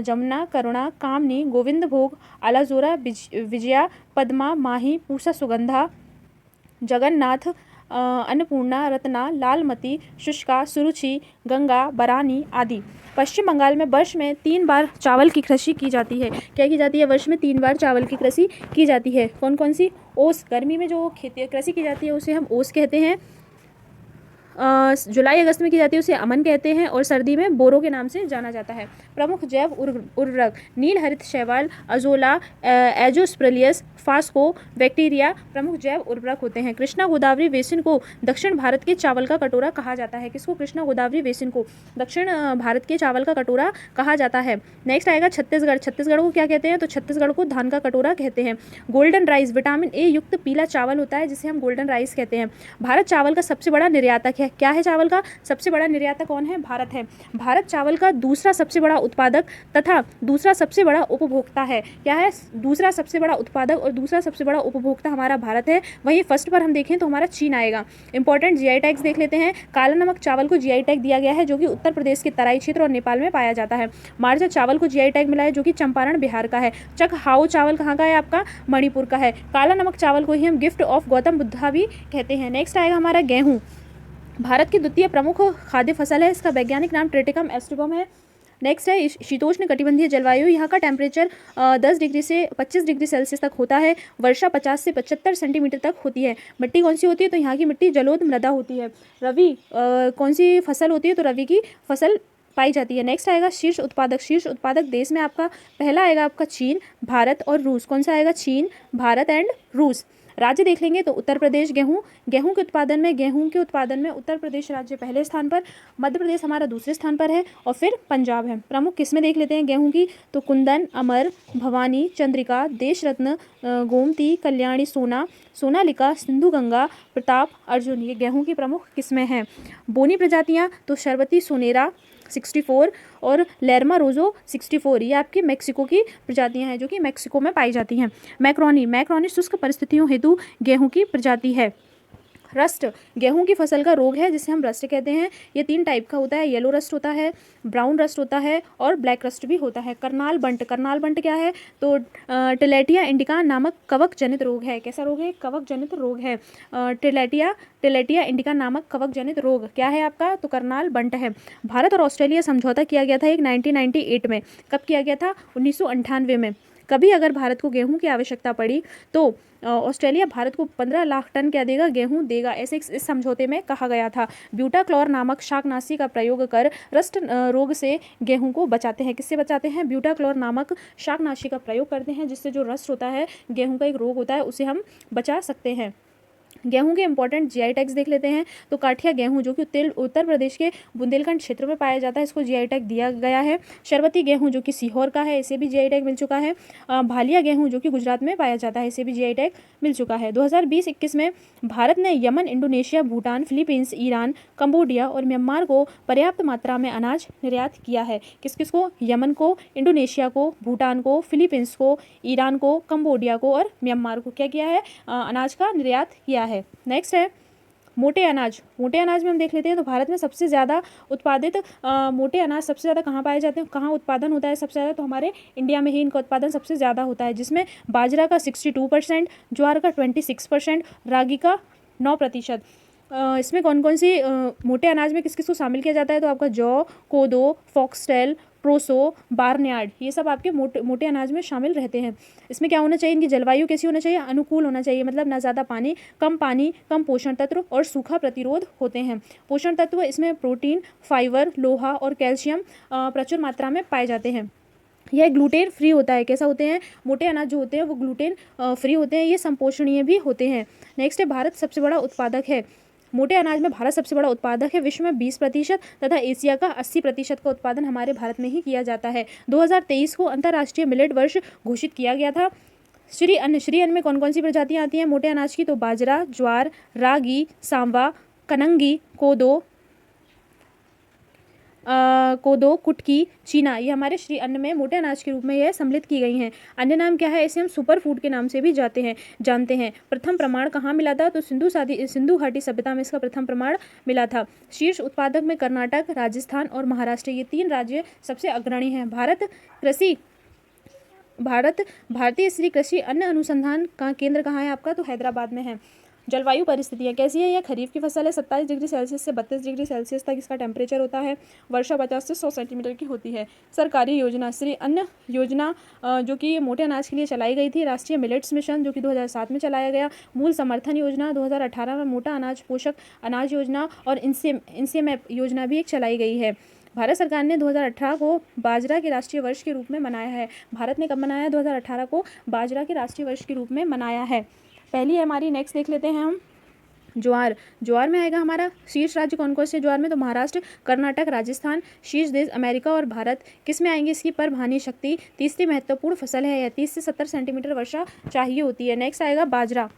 जमुना, करुणा, कामनी, गोविंद भोग, आलाजोरा, विजया, पद्मा, माही, पूसा सुगंधा, जगन्नाथ, अन्नपूर्णा, रत्ना, लालमती, शुष्का, सुरुचि, गंगा, बरानी आदि। पश्चिम बंगाल में वर्ष में 3 बार चावल की कृषि की जाती है। क्या की जाती है? वर्ष में 3 बार चावल की कृषि की जाती है। कौन कौन सी? ओस, गर्मी में जो खेती कृषि की जाती है उसे हम ओस कहते हैं। जुलाई अगस्त में की जाती है उसे अमन कहते हैं, और सर्दी में बोरो के नाम से जाना जाता है। प्रमुख जैव उर्वरक नील हरित शैवाल, अजोला, एजोस्प्रिलियस, फास्को, बैक्टीरिया प्रमुख जैव उर्वरक होते हैं। कृष्णा गोदावरी बेसिन को दक्षिण भारत के चावल का कटोरा कहा जाता है। किसको? कृष्णा गोदावरी बेसिन को दक्षिण भारत के चावल का कटोरा कहा जाता है। नेक्स्ट आएगा छत्तीसगढ़। छत्तीसगढ़ को क्या कहते हैं? तो छत्तीसगढ़ को धान का कटोरा कहते हैं। गोल्डन राइस विटामिन ए युक्त पीला चावल होता है जिसे हम गोल्डन राइस कहते हैं। भारत चावल का सबसे बड़ा निर्यातक है। क्या है? चावल का सबसे बड़ा निर्यातक कौन है? भारत है। भारत चावल का दूसरा सबसे बड़ा उत्पादक तथा दूसरा सबसे बड़ा उपभोक्ता है। क्या है? दूसरा सबसे बड़ा उत्पादक और दूसरा सबसे बड़ा उपभोक्ता हमारा भारत है। वहीं फर्स्ट पर हम देखें तो हमारा चीन आएगा। इंपॉर्टेंट जीआई टैग्स देख लेते हैं। काला नमक चावल को जीआई टैग दिया गया है जो कि उत्तर प्रदेश के तराई क्षेत्र और नेपाल में पाया जाता है। मार्जा चावल को जीआई टैग मिला है जो कि चंपारण बिहार का है। चक हाओ चावल कहाँ का है? आपका मणिपुर का है। काला नमक चावल को ही हम गिफ्ट ऑफ गौतम बुद्धा भी कहते हैं। नेक्स्ट आएगा हमारा गेहूं। भारत की द्वितीय प्रमुख खाद्य फसल है। इसका वैज्ञानिक नाम ट्रिटिकम एस्टिवम है। नेक्स्ट है शीतोष्ण कटिबंधीय जलवायु। यहाँ का टेम्परेचर 10 डिग्री से 25 डिग्री सेल्सियस तक होता है। वर्षा 50 से 75 सेंटीमीटर तक होती है। मिट्टी कौन सी होती है? तो यहाँ की मिट्टी जलोढ़ मृदा होती है। रवि कौन सी फसल होती है? तो रवि की फसल पाई जाती है। नेक्स्ट आएगा शीर्ष उत्पादक। शीर्ष उत्पादक देश में आपका पहला आएगा आपका चीन, भारत और रूस। कौन सा आएगा? चीन, भारत एंड रूस। राज्य देख लेंगे तो उत्तर प्रदेश गेहूं के उत्पादन में उत्तर प्रदेश राज्य पहले स्थान पर, मध्य प्रदेश हमारा दूसरे स्थान पर है और फिर पंजाब है। प्रमुख किस्में देख लेते हैं गेहूं की, तो कुंदन, अमर, भवानी, चंद्रिका, देश रत्न, गोमती, कल्याणी, सोनालिका, सिंधु गंगा, प्रताप, अर्जुन, ये गेहूं की प्रमुख किस्में हैं। बोनी प्रजातियां तो शरबती सोनेरा 64 और लेरमा रोजो 64, ये आपकी मेक्सिको की प्रजातियां हैं जो कि मेक्सिको में पाई जाती हैं। मैक्रोनी शुष्क परिस्थितियों हेतु गेहूं की प्रजाति है। रस्ट गेहूं की फसल का रोग है जिसे हम रस्ट कहते हैं। ये 3 टाइप का होता है। येलो रस्ट होता है, ब्राउन रस्ट होता है और ब्लैक रस्ट भी होता है। करनाल बंट क्या है? तो टिलेटिया इंडिका नामक कवक जनित रोग है। कैसा रोग है? कवक जनित रोग है। टिलेटिया इंडिका नामक कवक जनित रोग क्या है आपका? तो करनाल बंट है। भारत और ऑस्ट्रेलिया समझौता किया गया था एक 1998 में। कब किया गया था? 1998 में। कभी अगर भारत को गेहूं की आवश्यकता पड़ी तो ऑस्ट्रेलिया भारत को 15 लाख टन क्या देगा? गेहूं देगा, ऐसे इस समझौते में कहा गया था। ब्यूटाक्लोर नामक शाकनाशी का प्रयोग कर रस्ट रोग से गेहूं को बचाते हैं। किससे बचाते हैं? ब्यूटाक्लोर नामक शाकनाशी का प्रयोग करते हैं जिससे जो रस्ट होता है, गेहूं का एक रोग होता है, उसे हम बचा सकते हैं। गेहूं के इंपॉर्टेंट जीआई टैग्स देख लेते हैं। तो काठिया गेहूं जो कि उत्तर प्रदेश के बुंदेलखंड क्षेत्र में पाया जाता है, इसको जीआई टैग दिया गया है। शरबती गेहूं जो कि सीहोर का है, इसे भी जीआई टैग मिल चुका है। भालिया गेहूं जो कि गुजरात में पाया जाता है, इसे भी जीआई टैग मिल चुका है। 2020-21 में भारत ने Yemen, Indonesia, Bhutan, Philippines, Iran, Cambodia और म्यांमार को पर्याप्त मात्रा में अनाज निर्यात किया है। किस किस को? यमन को, इंडोनेशिया को, भूटान को, फिलीपींस को, ईरान को, कंबोडिया को और म्यांमार को क्या किया है? अनाज का निर्यात किया है। नेक्स्ट है मोटे अनाज। मोटे अनाज में हम देख लेते हैं तो भारत में सबसे ज़्यादा उत्पादित मोटे अनाज सबसे ज़्यादा कहाँ पाए जाते हैं, कहाँ उत्पादन होता है सबसे ज़्यादा? तो हमारे इंडिया में ही इनका उत्पादन सबसे ज़्यादा होता है, जिसमें बाजरा का 62%, ज्वार का 26%, रागी का 9%। इसमें कौन कौन सी मोटे अनाज में किस किस को शामिल किया जाता है? तो आपका जौ, कोदो, फॉक्सटेल, प्रोसो, बार्नयार्ड, ये सब आपके मोटे अनाज में शामिल रहते हैं। इसमें क्या होना चाहिए? इनकी जलवायु कैसी होना चाहिए? अनुकूल होना चाहिए, मतलब ना ज़्यादा पानी, कम पोषण तत्व और सूखा प्रतिरोध होते हैं। पोषण तत्व इसमें प्रोटीन, फाइबर, लोहा और कैल्शियम प्रचुर मात्रा में पाए जाते हैं। यह ग्लूटेन फ्री होता है। कैसा होते हैं? मोटे अनाज जो होते हैं वो ग्लूटेन फ्री होते हैं। ये संपोषणीय भी होते हैं। नेक्स्ट है भारत सबसे बड़ा उत्पादक है। मोटे अनाज में भारत सबसे बड़ा उत्पादक है। विश्व में 20% तथा एशिया का 80% का उत्पादन हमारे भारत में ही किया जाता है। 2023 को अंतर्राष्ट्रीय मिलेट वर्ष घोषित किया गया था। श्री अन्न में कौन कौन सी प्रजातियां आती हैं मोटे अनाज की? तो बाजरा, ज्वार, रागी, सांवा, कनंगी, कोदो, कुटकी, चीना, ये हमारे श्री अन्न में मोटे अनाज के रूप में यह सम्मिलित की गई हैं। अन्य नाम क्या है? इसे हम सुपर फूड के नाम से भी जानते हैं। प्रथम प्रमाण कहाँ मिला था? तो सिंधु घाटी सभ्यता में इसका प्रथम प्रमाण मिला था। शीर्ष उत्पादक में कर्नाटक, राजस्थान और महाराष्ट्र, ये 3 राज्य सबसे अग्रणी हैं। भारतीय श्री कृषि अन्न अनुसंधान का केंद्र कहाँ है आपका? तो हैदराबाद में है। जलवायु परिस्थितियाँ कैसी है, यह खरीफ की फसल है, 27 डिग्री सेल्सियस से 32 डिग्री सेल्सियस तक इसका टेम्परेचर होता है। वर्षा 50 से 100 सेंटीमीटर की होती है। सरकारी योजना श्री अन्न योजना जो कि मोटे अनाज के लिए चलाई गई थी। राष्ट्रीय मिलेट्स मिशन जो कि 2007 में चलाया गया। मूल समर्थन योजना 2018 में मोटा अनाज पोषक अनाज योजना और इंसेमैप योजना भी एक चलाई गई है। भारत सरकार ने 2018 को बाजरा के राष्ट्रीय वर्ष के रूप में मनाया है। भारत ने कब मनाया है? 2018 को बाजरा के राष्ट्रीय वर्ष के रूप में मनाया है। पहली है हमारी। नेक्स्ट देख लेते हैं हम ज्वार। ज्वार में आएगा हमारा शीर्ष राज्य कौन कौन से ज्वार में? तो महाराष्ट्र, कर्नाटक, राजस्थान। शीर्ष देश अमेरिका और भारत। किस में आएंगे? इसकी परभानी शक्ति। तीसरी महत्वपूर्ण फसल है यह। 30 से 70 सेंटीमीटर वर्षा चाहिए होती है। नेक्स्ट आएगा बाजरा।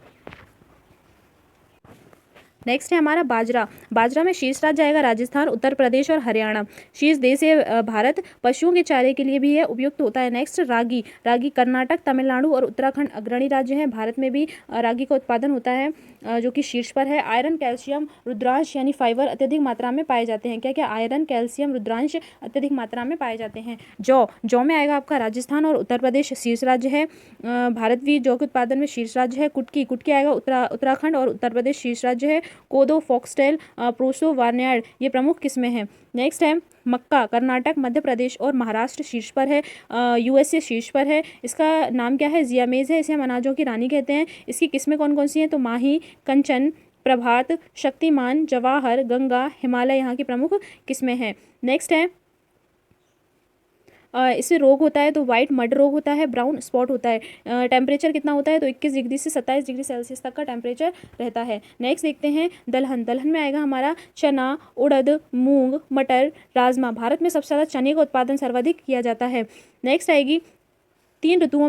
नेक्स्ट है हमारा बाजरा। बाजरा में शीर्ष राज्य आएगा राजस्थान, उत्तर प्रदेश और हरियाणा। शीर्ष देश है भारत, पशुओं के चारे के लिए भी यह उपयुक्त होता है। नेक्स्ट रागी। रागी कर्नाटक, तमिलनाडु और उत्तराखंड अग्रणी राज्य हैं। भारत में भी रागी का उत्पादन होता है जो कि शीर्ष पर है। आयरन, कैल्शियम, रुद्रांश यानी फाइबर अत्यधिक मात्रा में पाए जाते हैं। क्या क्या? आयरन, कैल्शियम, रुद्रांश अत्यधिक मात्रा में पाए जाते हैं। जौ। जौ में आएगा आपका राजस्थान और उत्तर प्रदेश शीर्ष राज्य है। भारत भी जौ के उत्पादन में शीर्ष राज्य है। कुटकी। कुटकी आएगा उत्तराखंड और उत्तर प्रदेश शीर्ष राज्य है। कोदो, फॉक्सटेल, प्रोसो, बार्नयार्ड ये प्रमुख किस्में हैं। नेक्स्ट है मक्का। कर्नाटक, मध्य प्रदेश और महाराष्ट्र शीर्ष पर है। यूएसए शीर्ष पर है। इसका नाम क्या है? जियामेज है। इसे हम अनाजों की रानी कहते हैं। इसकी किस्में कौन कौन सी हैं? तो माही, कंचन, प्रभात, शक्तिमान, जवाहर, गंगा, हिमालय यहाँ की प्रमुख किस्में हैं। नेक्स्ट है इससे रोग होता है तो वाइट मड रोग होता है, ब्राउन स्पॉट होता है। टेम्परेचर कितना होता है? तो 21 डिग्री से 27 डिग्री सेल्सियस तक का टेम्परेचर रहता है। नेक्स्ट देखते हैं दलहन। दलहन में आएगा हमारा चना, उड़द, मूंग, मटर, राजमा। भारत में सबसे ज़्यादा चने का उत्पादन सर्वाधिक किया जाता है। नेक्स्ट आएगी तीन ऋतुओं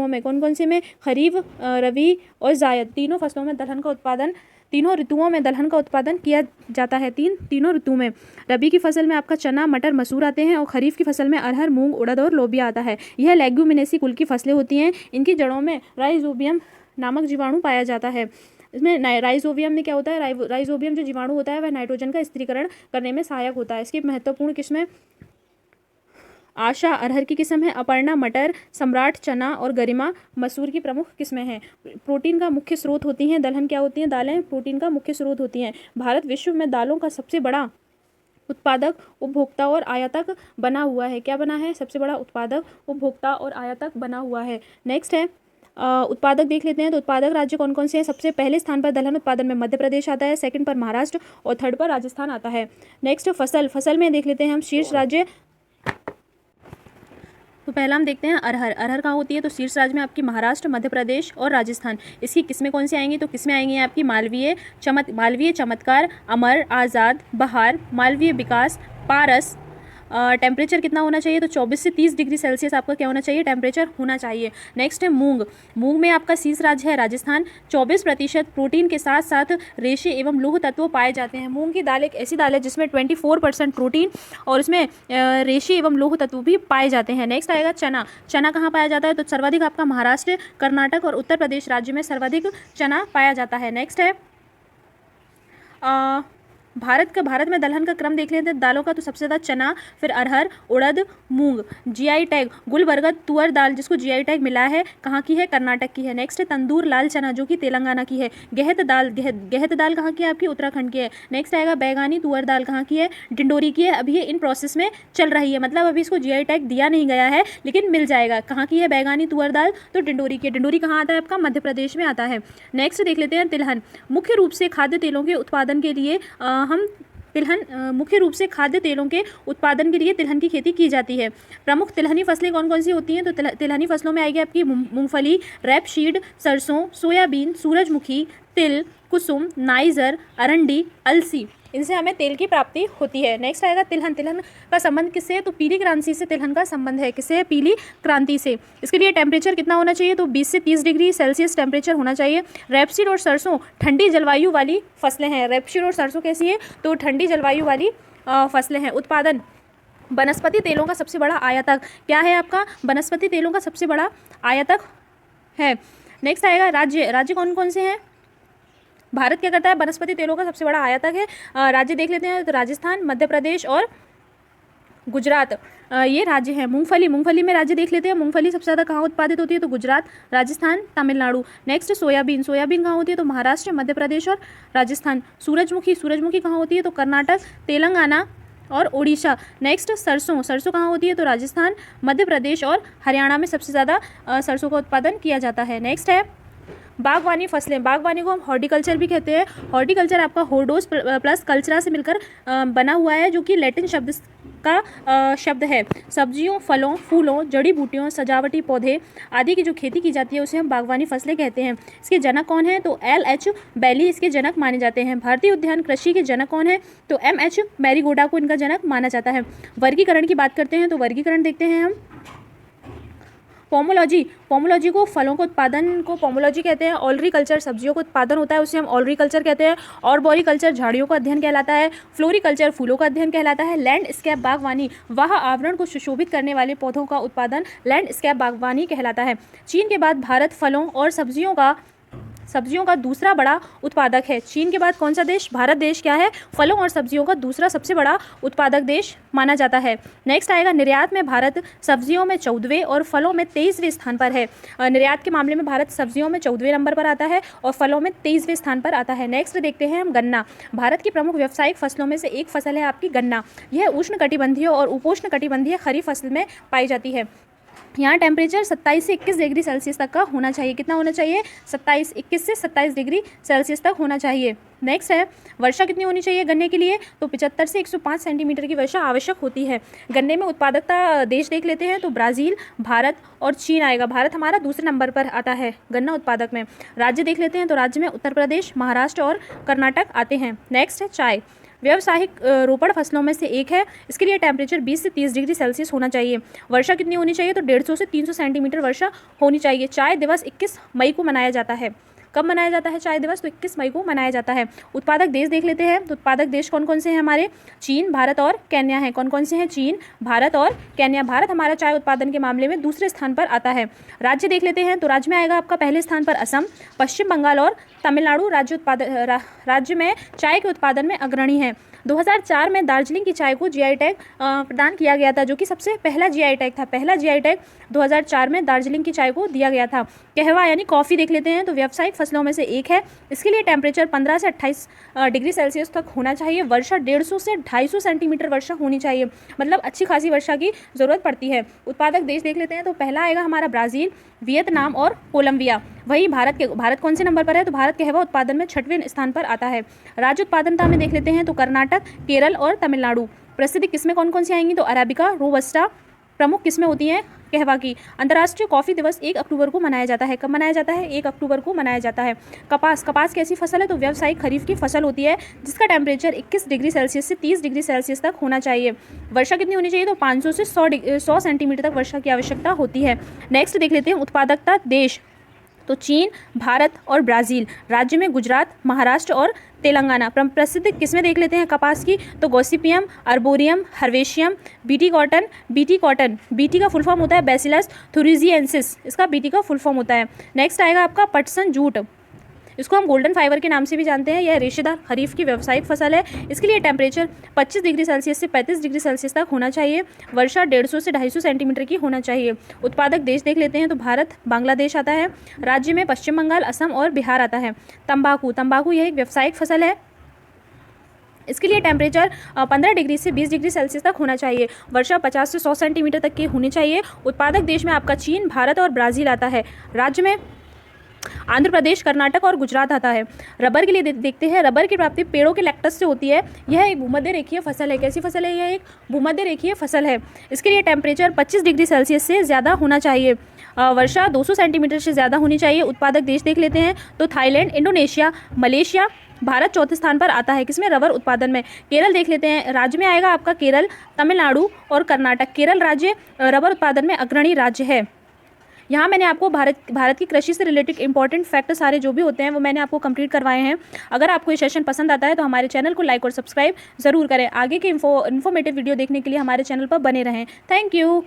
में कौन कौन से में? खरीफ, रबी और जायद। तीनों फसलों में दलहन का उत्पादन, तीनों ऋतुओं में दलहन का उत्पादन किया जाता है। तीनों ऋतु में। रबी की फसल में आपका चना, मटर, मसूर आते हैं और खरीफ की फसल में अरहर, मूंग, उड़द और लोबिया आता है। यह लेग्यूमिनेसी कुल की फसलें होती हैं। इनकी जड़ों में राइजोबियम नामक जीवाणु पाया जाता है। इसमें राइजोबियम में क्या होता है? राइजोबियम जो जीवाणु होता है वह नाइट्रोजन का स्थिरीकरण करने में सहायक होता है। इसकी महत्वपूर्ण किस्में आशा अरहर की किस्म है, अपर्णा मटर, सम्राट चना और गरिमा मसूर की प्रमुख किस्में हैं। प्रोटीन का मुख्य स्रोत होती हैं दलहन। क्या होती हैं? दालें प्रोटीन का मुख्य स्रोत होती हैं। भारत विश्व में दालों का सबसे बड़ा उत्पादक, उपभोक्ता और आयातक बना हुआ है। क्या बना है? सबसे बड़ा उत्पादक, उपभोक्ता और आयातक बना हुआ है। नेक्स्ट है उत्पादक देख लेते हैं। तो उत्पादक राज्य कौन कौन से हैं? सबसे पहले स्थान पर दलहन उत्पादन में मध्य प्रदेश आता है, सेकंड पर महाराष्ट्र और थर्ड पर राजस्थान आता है। नेक्स्ट फसल में देख लेते हैं हम शीर्ष राज्य। तो पहला हम देखते हैं अरहर। अरहर कहाँ होती है? तो शीर्ष राज्य में आपकी महाराष्ट्र, मध्य प्रदेश और राजस्थान। इसकी किस्में कौन सी आएंगी? तो किस्में आएंगी आपकी मालवीय चमत्कार, अमर, आज़ाद, बहार, मालवीय विकास, पारस। टेम्परेचर कितना होना चाहिए? तो 24 से 30 डिग्री सेल्सियस आपका क्या होना चाहिए? टेम्परेचर होना चाहिए। नेक्स्ट है मूंग। मूंग में आपका शीर्ष राज्य है राजस्थान। 24% प्रोटीन के साथ साथ रेशे एवं लौह तत्व पाए जाते हैं। मूंग की दाल एक ऐसी दाल है जिसमें 24% प्रोटीन और इसमें रेशे एवं लौह तत्व भी पाए जाते हैं। नेक्स्ट आएगा चना। चना कहाँ पाया जाता है? तो सर्वाधिक आपका महाराष्ट्र, कर्नाटक और उत्तर प्रदेश राज्य में सर्वाधिक चना पाया जाता है। नेक्स्ट है भारत में दलहन का क्रम देख लेते हैं दालों का। तो सबसे ज़्यादा चना, फिर अरहर, उड़द, मूंग। जीआई टैग गुलबरगद तुअर दाल जिसको जीआई टैग मिला है कहाँ की है? कर्नाटक की है। नेक्स्ट है तंदूर लाल चना जो कि तेलंगाना की है। गहत दाल कहाँ की है? आपकी उत्तराखंड की है। नेक्स्ट आएगा बैगानी तुअर दाल कहाँ की है? डिंडोरी की है। अभी ये इन प्रोसेस में चल रही है, मतलब अभी इसको जीआई टैग दिया नहीं गया है लेकिन मिल जाएगा। कहाँ की है बैगानी तुअर दाल? तो डिंडोरी की है। डिंडोरी कहाँ आता है? आपका मध्य प्रदेश में आता है। नेक्स्ट देख लेते हैं तिलहन। मुख्य रूप से खाद्य तेलों के उत्पादन के लिए तिलहन की खेती की जाती है। प्रमुख तिलहनी फसलें कौन कौन सी होती हैं? तो तिलहनी फसलों में आएगी आपकी मूंगफली, रैपसीड, सरसों, सोयाबीन, सूरजमुखी, तिल, कुसुम, नाइजर, अरंडी, अलसी। इनसे हमें तेल की प्राप्ति होती है। नेक्स्ट आएगा तिलहन। तिलहन का संबंध किससे है? तो पीली क्रांति से तिलहन का संबंध है। किससे है? पीली क्रांति से। इसके लिए टेम्परेचर कितना होना चाहिए? तो 20 से 30 डिग्री सेल्सियस टेम्परेचर होना चाहिए। रैपसीड और सरसों ठंडी जलवायु वाली फसलें हैं। रैपसीड और सरसों कैसी है? तो ठंडी जलवायु वाली फसलें हैं। उत्पादन वनस्पति तेलों का सबसे बड़ा आयातक क्या है? आपका वनस्पति तेलों का सबसे बड़ा आयातक है। नेक्स्ट आएगा राज्य। राज्य कौन कौन से हैं? भारत क्या करता है? वनस्पति तेलों का सबसे बड़ा आयातक है। राज्य देख लेते हैं। तो राजस्थान, मध्य प्रदेश और गुजरात ये राज्य है। मूंगफली, मूंगफली में राज्य देख लेते हैं। मूंगफली सबसे ज़्यादा कहाँ उत्पादित होती है? तो Gujarat, Rajasthan, Tamil Nadu. Next soybean, soybean कहाँ होती है? तो महाराष्ट्र, मध्य प्रदेश और राजस्थान। सूरजमुखी, सूरजमुखी कहाँ होती है? तो कर्नाटक, तेलंगाना और उड़ीसा। नेक्स्ट सरसों, सरसों कहाँ होती है? तो राजस्थान, मध्य प्रदेश और हरियाणा में सबसे ज़्यादा सरसों का उत्पादन किया जाता है। नेक्स्ट है बागवानी फसलें। बागवानी को हम हॉर्टिकल्चर भी कहते हैं। हॉर्टिकल्चर आपका होर्डोस प्लस कल्चरा से मिलकर बना हुआ है, जो कि लैटिन शब्द का शब्द है। सब्जियों, फलों, फूलों, जड़ी बूटियों, सजावटी पौधे आदि की जो खेती की जाती है उसे हम बागवानी फसलें कहते हैं। इसके जनक कौन है? तो LH बैली इसके जनक माने जाते हैं। भारतीय उद्यान कृषि के जनक कौन है? तो MH मैरीगोडा को इनका जनक माना जाता है। वर्गीकरण की बात करते हैं तो वर्गीकरण देखते हैं हम। पोमोलॉजी, पोमोलॉजी को फलों के उत्पादन को पोमोलॉजी कहते हैं। ऑलरीकल्चर सब्जियों का उत्पादन होता है उसे हम ऑलरीकल्चर कहते हैं। ऑर्बोरिकल्चर झाड़ियों का अध्ययन कहलाता है। फ्लोरिकल्चर फूलों का अध्ययन कहलाता है। लैंडस्केप बागवानी वह आवरण को सुशोभित करने वाले पौधों का उत्पादन लैंडस्केप बागवानी कहलाता है। चीन के बाद भारत फलों और सब्जियों का दूसरा बड़ा उत्पादक है। चीन के बाद कौन सा देश? भारत देश क्या है? फलों और सब्जियों का दूसरा सबसे बड़ा उत्पादक देश माना जाता है। नेक्स्ट आएगा निर्यात में भारत सब्जियों में 14वें और फलों में 23वें स्थान पर है। निर्यात के मामले में भारत सब्जियों में 14वें नंबर पर आता है और फलों में 23वें स्थान पर आता है। नेक्स्ट देखते हैं हम गन्ना। भारत की प्रमुख व्यावसायिक फसलों में से एक फसल है आपकी गन्ना। यह उष्ण कटिबंधीय और उपोष्ण कटिबंधीय खरीफ फसल में पाई जाती है। यहाँ टेम्परेचर 27 से 21 डिग्री सेल्सियस तक का होना चाहिए। कितना होना चाहिए? 21 से 27 डिग्री सेल्सियस तक होना चाहिए। नेक्स्ट है वर्षा कितनी होनी चाहिए गन्ने के लिए? तो 75 से 105 सेंटीमीटर की वर्षा आवश्यक होती है। गन्ने में उत्पादकता देश देख लेते हैं तो ब्राज़ील, भारत और चीन आएगा। भारत हमारा दूसरे नंबर पर आता है गन्ना उत्पादक में। राज्य देख लेते हैं तो राज्य में उत्तर प्रदेश, महाराष्ट्र और कर्नाटक आते हैं। नेक्स्ट है चाय। व्यावसायिक रोपण फसलों में से एक है। इसके लिए टेम्परेचर 20 से 30 डिग्री सेल्सियस होना चाहिए। वर्षा कितनी होनी चाहिए? तो 150 से 300 सेंटीमीटर वर्षा होनी चाहिए। चाय दिवस 21 मई को मनाया जाता है। कब मनाया जाता है चाय दिवस? तो 21 मई को मनाया जाता है। उत्पादक देश देख लेते हैं तो उत्पादक देश कौन कौन से हैं हमारे? चीन, भारत और केन्या हैं। कौन कौन से हैं? चीन, भारत और केन्या। भारत हमारा चाय उत्पादन के मामले में दूसरे स्थान पर आता है। राज्य देख लेते हैं तो राज्य में आएगा आपका पहले स्थान पर असम, पश्चिम बंगाल और तमिलनाडु राज्य में चाय के उत्पादन में अग्रणी है। 2004 में दार्जिलिंग की चाय को GI टैग प्रदान किया गया था, जो कि सबसे पहला GI टैग था। पहला GI टैग 2004 में दार्जिलिंग की चाय को दिया गया था। कहवा यानी कॉफ़ी देख लेते हैं तो व्यावसायिक फसलों में से एक है। इसके लिए टेम्परेचर 15 से 28 डिग्री सेल्सियस तक होना चाहिए। वर्षा 150 से 250 सेंटीमीटर वर्षा होनी चाहिए, मतलब अच्छी खासी वर्षा की ज़रूरत पड़ती है। उत्पादक देश देख लेते हैं तो पहला आएगा हमारा ब्राज़ील, वियतनाम और कोलंबिया। वही भारत कौन से नंबर पर है? तो भारत कहवा उत्पादन में 6वें स्थान पर आता है। राज्य उत्पादनता में देख लेते हैं तो कर्नाटक, केरल और तमिलनाडु। प्रसिद्ध किस्में कौन कौन सी आएंगी? तो अरेबिका, रोबस्टा प्रमुख किस्में होती हैं कहवा की। अंतर्राष्ट्रीय कॉफ़ी दिवस 1 अक्टूबर को मनाया जाता है। कब मनाया जाता है? 1 अक्टूबर को मनाया जाता है। कपास कैसी फसल है? तो व्यावसायिक खरीफ की फसल होती है, जिसका टेम्परेचर 21 डिग्री सेल्सियस से 30 डिग्री सेल्सियस तक होना चाहिए। वर्षा कितनी होनी चाहिए? तो 500 से 100 सेंटीमीटर तक वर्षा की आवश्यकता होती है। नेक्स्ट देख लेते हैं उत्पादकता देश। तो चीन, भारत और ब्राज़ील। राज्य में गुजरात, महाराष्ट्र और तेलंगाना। प्रसिद्ध किस्में देख लेते हैं कपास की तो Gossypium, arboreum, हर्वेशियम, BT cotton. BT का फुल फॉर्म होता है बैसिलस थुरिजिएंसिस, इसका बीटी का फुल फॉर्म होता है। नेक्स्ट आएगा आपका पटसन जूट। इसको हम गोल्डन फाइबर के नाम से भी जानते हैं। यह रेशेदार खरीफ की व्यावसायिक फसल है। इसके लिए टेम्परेचर 25 डिग्री सेल्सियस से 35 डिग्री सेल्सियस तक होना चाहिए। वर्षा 150 से 250 सेंटीमीटर की होना चाहिए। उत्पादक देश देख लेते हैं तो भारत, बांग्लादेश आता है। राज्य में पश्चिम बंगाल, असम और बिहार आता है। तंबाकू यह एक व्यावसायिक फसल है। इसके लिए टेम्परेचर 15 डिग्री से 20 डिग्री सेल्सियस तक होना चाहिए। वर्षा 50 से 100 सेंटीमीटर तक की होनी चाहिए। उत्पादक देश में आपका चीन, भारत और ब्राज़ील आता है। राज्य में आंध्र प्रदेश, कर्नाटक और गुजरात आता है। रबर के लिए देखते हैं। रबर की प्राप्ति पेड़ों के लैक्टस से होती है। यह एक भूमध्य रेखीय फसल है। कैसी फसल है? यह एक भूमध्य रेखीय फसल है। इसके लिए टेम्परेचर 25 डिग्री सेल्सियस से ज़्यादा होना चाहिए। वर्षा 200 सेंटीमीटर से ज़्यादा होनी चाहिए। उत्पादक देश देख लेते हैं तो थाईलैंड, इंडोनेशिया, मलेशिया। भारत चौथे स्थान पर आता है किसमें? रबर उत्पादन में। केरल देख लेते हैं। राज्य में आएगा आपका केरल, तमिलनाडु और कर्नाटक। केरल राज्य रबर उत्पादन में अग्रणी राज्य है। यहाँ मैंने आपको भारत की कृषि से रिलेटेड इंपॉर्टेंट फैक्ट सारे जो भी होते हैं वो मैंने आपको कंप्लीट करवाए हैं। अगर आपको ये सेशन पसंद आता है तो हमारे चैनल को लाइक और सब्सक्राइब ज़रूर करें। आगे के इन्फॉर्मेटिव वीडियो देखने के लिए हमारे चैनल पर बने रहें। Thank you.